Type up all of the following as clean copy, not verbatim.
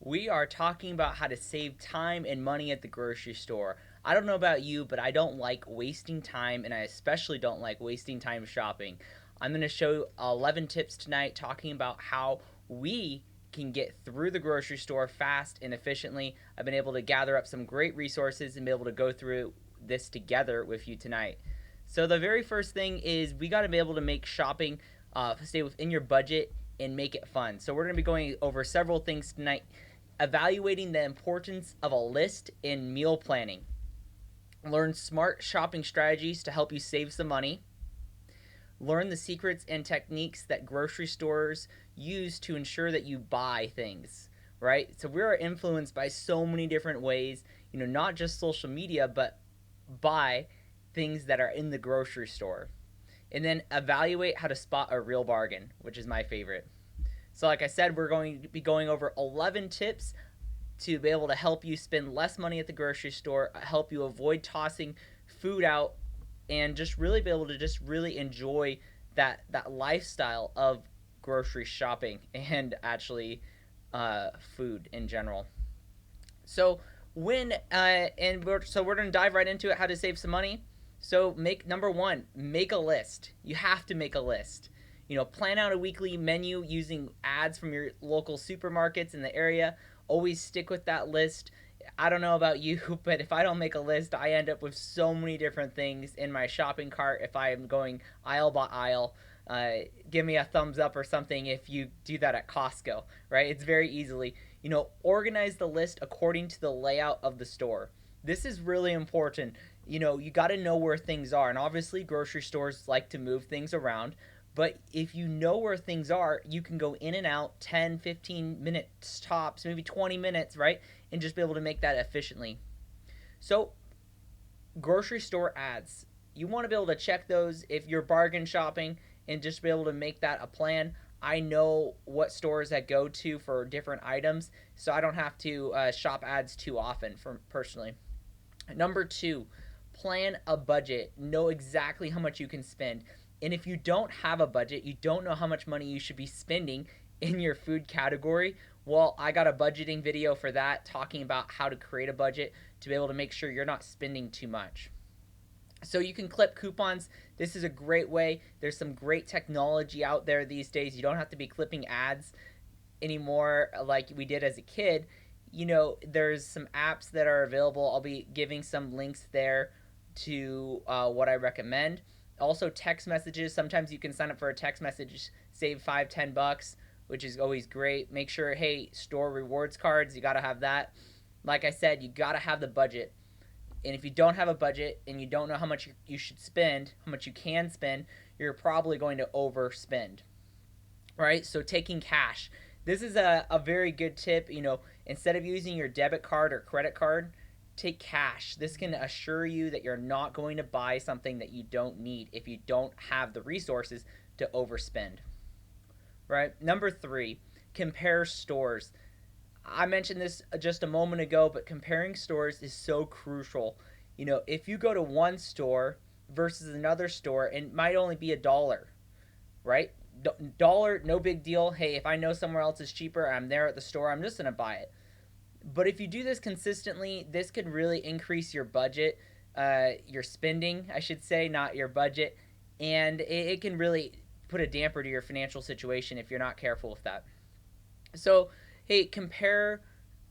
we are talking about how to save time and money at the grocery store. I don't know about you, but I don't like wasting time, and I especially don't like wasting time shopping. I'm going to show 11 tips tonight talking about how we can get through the grocery store fast and efficiently. I've been able to gather up some great resources and be able to go through this together with you tonight. So, the very first thing is we got to be able to make shopping stay within your budget and make it fun. So, we're going to be going over several things tonight, evaluating the importance of a list in meal planning, learn smart shopping strategies to help you save some money, learn the secrets and techniques that grocery stores use to ensure that you buy things, right? So we are influenced by so many different ways, not just social media, but by things that are in the grocery store. And then evaluate how to spot a real bargain, which is my favorite. So, like I said, we're going to be going over 11 tips to be able to help you spend less money at the grocery store, help you avoid tossing food out, and just really be able to just really enjoy that lifestyle of grocery shopping and actually food in general. So we're gonna dive right into it. How to save some money. So make number one, make a list. You have to make a list. Plan out a weekly menu using ads from your local supermarkets in the area. Always stick with that list. I don't know about you, but if I don't make a list, I end up with so many different things in my shopping cart if I am going aisle by aisle. Give me a thumbs up or something if you do that at Costco, right? It's very easily. Organize the list according to the layout of the store. This is really important. You got to know where things are. And obviously, grocery stores like to move things around. But if you know where things are, you can go in and out 10, 15 minutes tops, maybe 20 minutes, right? And just be able to make that efficiently. So, grocery store ads. You want to be able to check those if you're bargain shopping and just be able to make that a plan. I know what stores I go to for different items, so I don't have to shop ads too often for personally. Number two, plan a budget. Know exactly how much you can spend. And if you don't have a budget, you don't know how much money you should be spending in your food category, well, I got a budgeting video for that, talking about how to create a budget to be able to make sure you're not spending too much. So you can clip coupons. This is a great way. There's some great technology out there these days. You don't have to be clipping ads anymore like we did as a kid. There's some apps that are available. I'll be giving some links there to what I recommend. Also, text messages. Sometimes you can sign up for a text message, save $5-10, which is always great. Make sure, hey, store rewards cards. You got to have that. Like I said, you got to have the budget. And if you don't have a budget and you don't know how much you should spend, how much you can spend, you're probably going to overspend, right? So taking cash. This is a very good tip. Instead of using your debit card or credit card, take cash. This can assure you that you're not going to buy something that you don't need if you don't have the resources to overspend. Right? Number three, compare stores. I mentioned this just a moment ago, but comparing stores is so crucial. If you go to one store versus another store, it might only be $1, right? Dollar, no big deal. Hey, if I know somewhere else is cheaper, I'm there at the store, I'm just going to buy it. But if you do this consistently, this could really increase your budget, your spending, I should say, not your budget. And it can really put a damper to your financial situation if you're not careful with that. So, hey, compare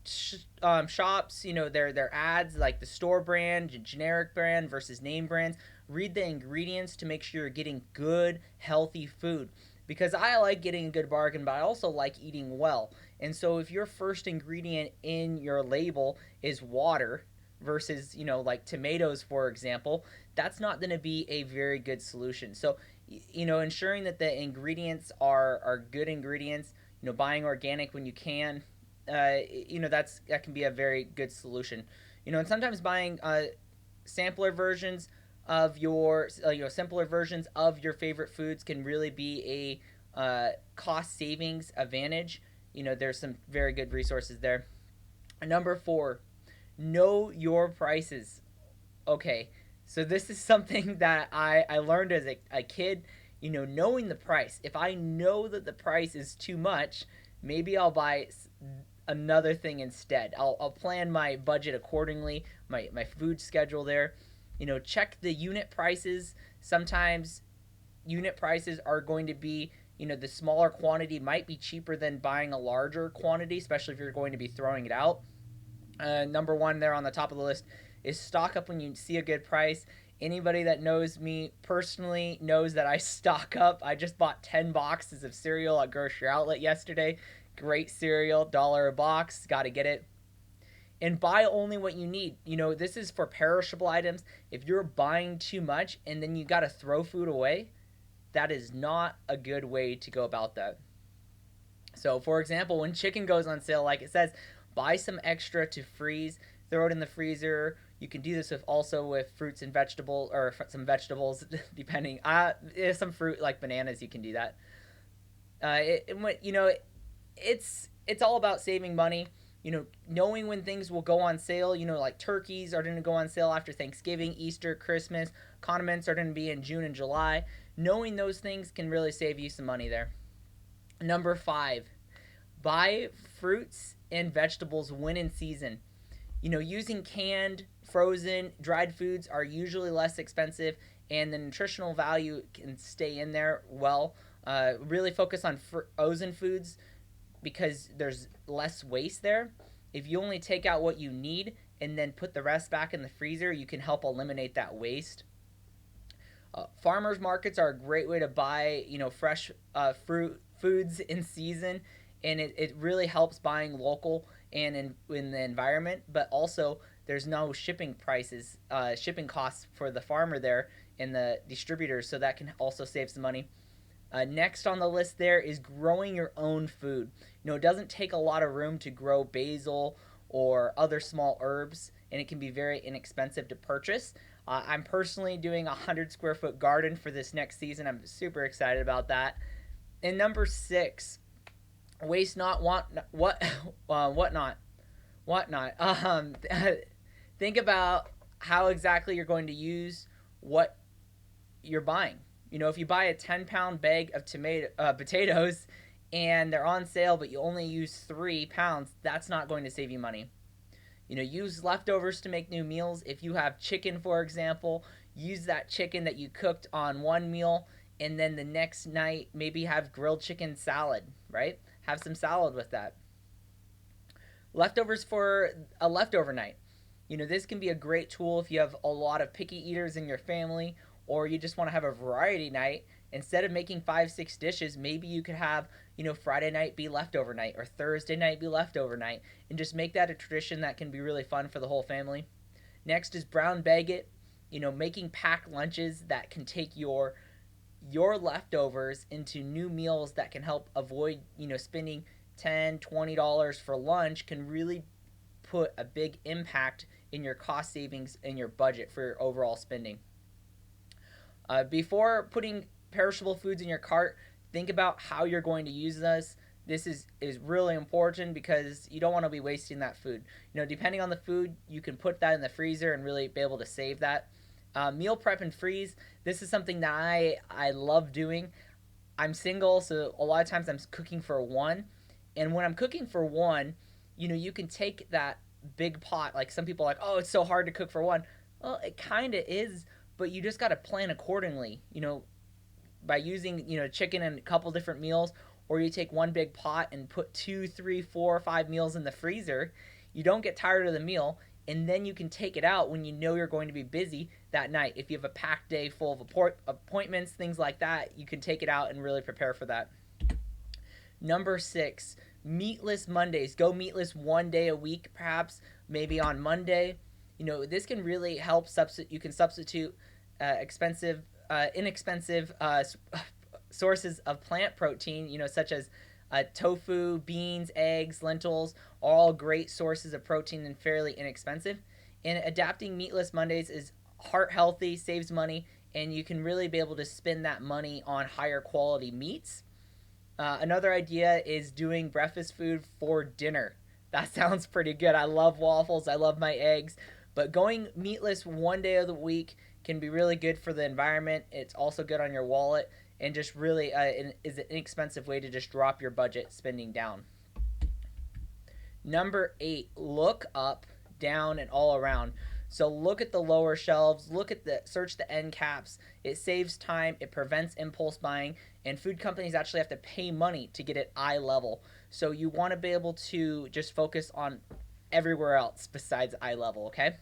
shops, their ads, like the store brand, generic brand versus name brands. Read the ingredients to make sure you're getting good, healthy food. Because I like getting a good bargain, but I also like eating well. And so if your first ingredient in your label is water versus, like tomatoes, for example, that's not going to be a very good solution. So, ensuring that the ingredients are good ingredients, buying organic when you can, that can be a very good solution. And sometimes buying sampler versions of your simpler versions of your favorite foods can really be a cost savings advantage. There's some very good resources there. Number four, know your prices. Okay, so this is something that I learned as a kid. Knowing the price. If I know that the price is too much, maybe I'll buy another thing instead. I'll plan my budget accordingly, my food schedule there. Check the unit prices. Sometimes unit prices are going to be, the smaller quantity might be cheaper than buying a larger quantity, especially if you're going to be throwing it out. Number one there on the top of the list is stock up when you see a good price. Anybody that knows me personally knows that I stock up. I just bought 10 boxes of cereal at Grocery Outlet yesterday. Great cereal, $1 a box, got to get it. And buy only what you need. This is for perishable items. If you're buying too much and then you got to throw food away, that is not a good way to go about that. So, for example, when chicken goes on sale, like it says, buy some extra to freeze, throw it in the freezer. You can do this also with fruits and vegetables, or some vegetables, depending. Some fruit like bananas, you can do that. It's all about saving money. Knowing when things will go on sale. Like turkeys are going to go on sale after Thanksgiving, Easter, Christmas. Condiments are going to be in June and July. Knowing those things can really save you some money there. Number 5, buy fruits and vegetables when in season. Using canned, frozen, dried foods are usually less expensive, and the nutritional value can stay in there well. Really focus on frozen foods because there's less waste there. If you only take out what you need and then put the rest back in the freezer, you can help eliminate that waste. Farmers markets are a great way to buy, fresh foods in season, and it really helps buying local and in the environment. But also, there's no shipping costs for the farmer there and the distributors, so that can also save some money. Next on the list there is growing your own food. It doesn't take a lot of room to grow basil or other small herbs, and it can be very inexpensive to purchase. I'm personally doing a 100 square foot garden for this next season. I'm super excited about that. And number 6, waste not, what not. Think about how exactly you're going to use what you're buying. If you buy a 10-pound bag of potatoes and they're on sale, but you only use 3 pounds, that's not going to save you money. Use leftovers to make new meals. If you have chicken, for example, use that chicken that you cooked on one meal, and then the next night maybe have grilled chicken salad, right? Have some salad with that. Leftovers for a leftover night. This can be a great tool if you have a lot of picky eaters in your family, or you just want to have a variety night. Instead of making 5-6 dishes, maybe you could have, Friday night be leftover night, or Thursday night be leftover night, and just make that a tradition that can be really fun for the whole family. Next is brown bag it, making packed lunches that can take your leftovers into new meals that can help avoid, spending $10, $20 for lunch can really put a big impact in your cost savings and your budget for your overall spending. Before putting perishable foods in your cart, think about how you're going to use this. This is really important because you don't want to be wasting that food. Depending on the food, you can put that in the freezer and really be able to save that. Meal prep and freeze. This is something that I love doing. I'm single, so a lot of times I'm cooking for one. And when I'm cooking for one, you can take that big pot. Like some people are like, oh, it's so hard to cook for one. Well, it kind of is, but you just got to plan accordingly, by using, chicken in a couple different meals, or you take one big pot and put 2, 3, 4, 5 meals in the freezer. You don't get tired of the meal, and then you can take it out when you're going to be busy that night. If you have a packed day full of appointments, things like that, you can take it out and really prepare for that. Number 6, Meatless Mondays. Go meatless one day a week, perhaps, maybe on Monday. This can really help you can substitute inexpensive sources of plant protein, such as tofu, beans, eggs, lentils, all great sources of protein and fairly inexpensive. And adapting Meatless Mondays is heart healthy, saves money, and you can really be able to spend that money on higher quality meats. Another idea is doing breakfast food for dinner. That sounds pretty good. I love waffles. I love my eggs. But going meatless one day of the week can be really good for the environment. It's also good on your wallet, and just really is an inexpensive way to just drop your budget spending down. Number 8, look up, down, and all around. So look at the lower shelves, search the end caps. It saves time, it prevents impulse buying, and food companies actually have to pay money to get it eye level. So you want to be able to just focus on everywhere else besides eye level, okay?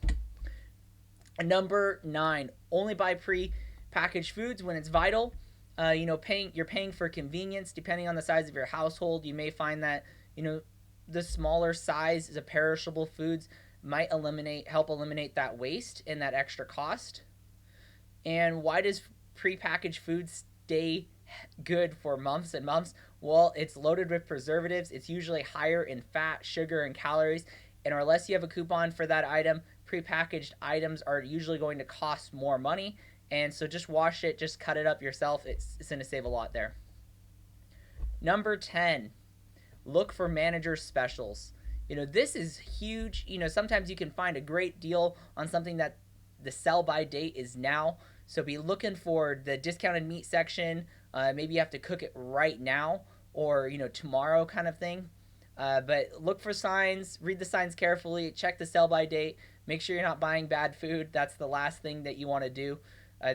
Number 9, only buy pre-packaged foods when it's vital. You're paying for convenience. Depending on the size of your household, you may find that the smaller size is a perishable foods might help eliminate that waste and that extra cost. And why does prepackaged food stay good for months and months? Well, it's loaded with preservatives. It's usually higher in fat, sugar, and calories. And unless you have a coupon for that item, prepackaged items are usually going to cost more money. And so just wash it, just cut it up yourself. It's going to save a lot there. Number 10, look for manager specials. This is huge. Sometimes you can find a great deal on something that the sell by date is now. So be looking for the discounted meat section. Maybe you have to cook it right now or, tomorrow kind of thing. But look for signs, read the signs carefully, check the sell by date. Make sure you're not buying bad food. That's the last thing that you want to do.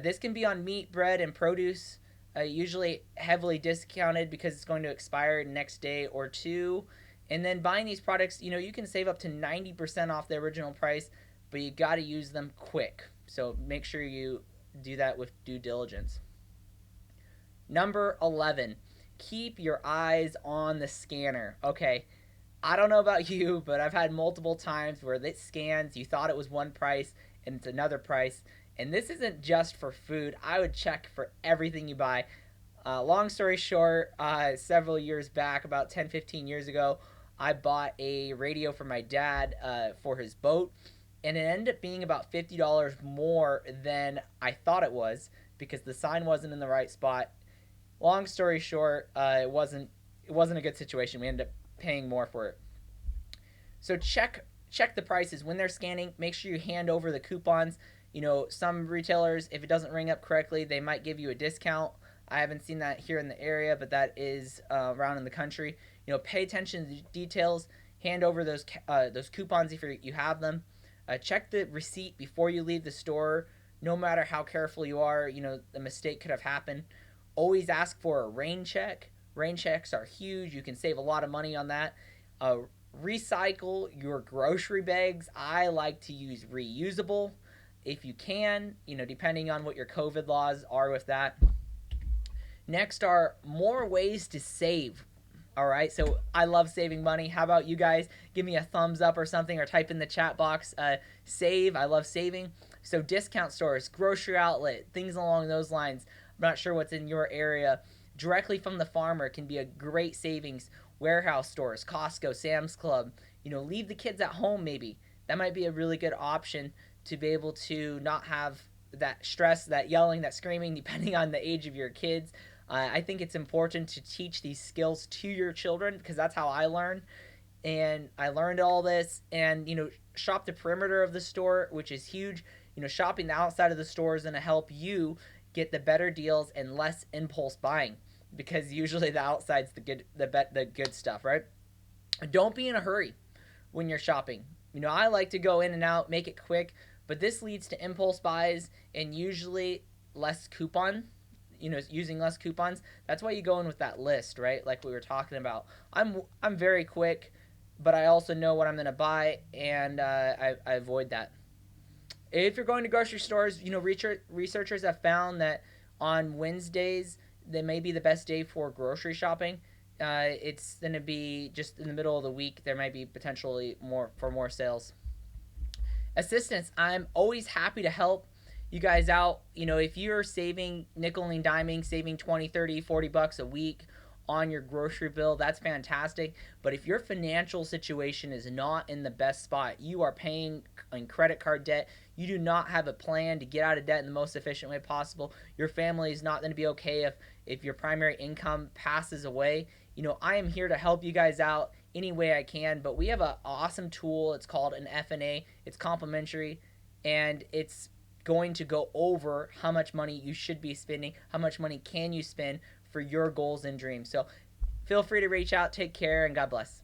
This can be on meat, bread, and produce. Usually heavily discounted because it's going to expire next day or two. And then buying these products, you can save up to 90% off the original price, but you got to use them quick. So make sure you do that with due diligence. Number 11, keep your eyes on the scanner. Okay, I don't know about you, but I've had multiple times where it scans, you thought it was one price, and it's another price. And this isn't just for food. I would check for everything you buy. Long story short, several years back, about 10, 15 years ago, I bought a radio for my dad for his boat, and it ended up being about $50 more than I thought it was because the sign wasn't in the right spot. Long story short, it wasn't a good situation. We ended up paying more for it. So check the prices when they're scanning. Make sure you hand over the coupons. Some retailers, if it doesn't ring up correctly, they might give you a discount. I haven't seen that here in the area, but that is around in the country. Pay attention to the details. Hand over those coupons if you have them. Check the receipt before you leave the store. No matter how careful you are, the mistake could have happened. Always ask for a rain check. Rain checks are huge. You can save a lot of money on that. Recycle your grocery bags. I like to use reusable if you can, depending on what your COVID laws are with that. Next are more ways to save. All right, so I love saving money. How about you guys? Give me a thumbs up or something, or type in the chat box. Save. I love saving. So discount stores, grocery outlet, things along those lines. I'm not sure what's in your area. Directly from the farmer can be a great savings. Warehouse stores, Costco, Sam's Club. Leave the kids at home maybe. That might be a really good option to be able to not have that stress, that yelling, that screaming, depending on the age of your kids. I think it's important to teach these skills to your children because that's how I learn. And I learned all this. And, shop the perimeter of the store, which is huge. Shopping the outside of the store is going to help you get the better deals and less impulse buying because usually the outside's the good stuff, right? Don't be in a hurry when you're shopping. I like to go in and out, make it quick, but this leads to impulse buys and usually less using less coupons. That's why you go in with that list, right? Like we were talking about. I'm very quick, but I also know what I'm going to buy, and I avoid that. If you're going to grocery stores, researchers have found that on Wednesdays, they may be the best day for grocery shopping. It's going to be just in the middle of the week. There might be potentially more sales. Assistance. I'm always happy to help you guys out. If you're saving nickel and diming, saving 20, 30, 40 bucks a week on your grocery bill, that's fantastic. But if your financial situation is not in the best spot, you are paying in credit card debt, you do not have a plan to get out of debt in the most efficient way possible, your family is not going to be okay if your primary income passes away. I am here to help you guys out any way I can, but we have an awesome tool. It's called an F&A. It's complimentary, and it's going to go over how much money you should be spending, how much money can you spend for your goals and dreams. So feel free to reach out. Take care, and God bless.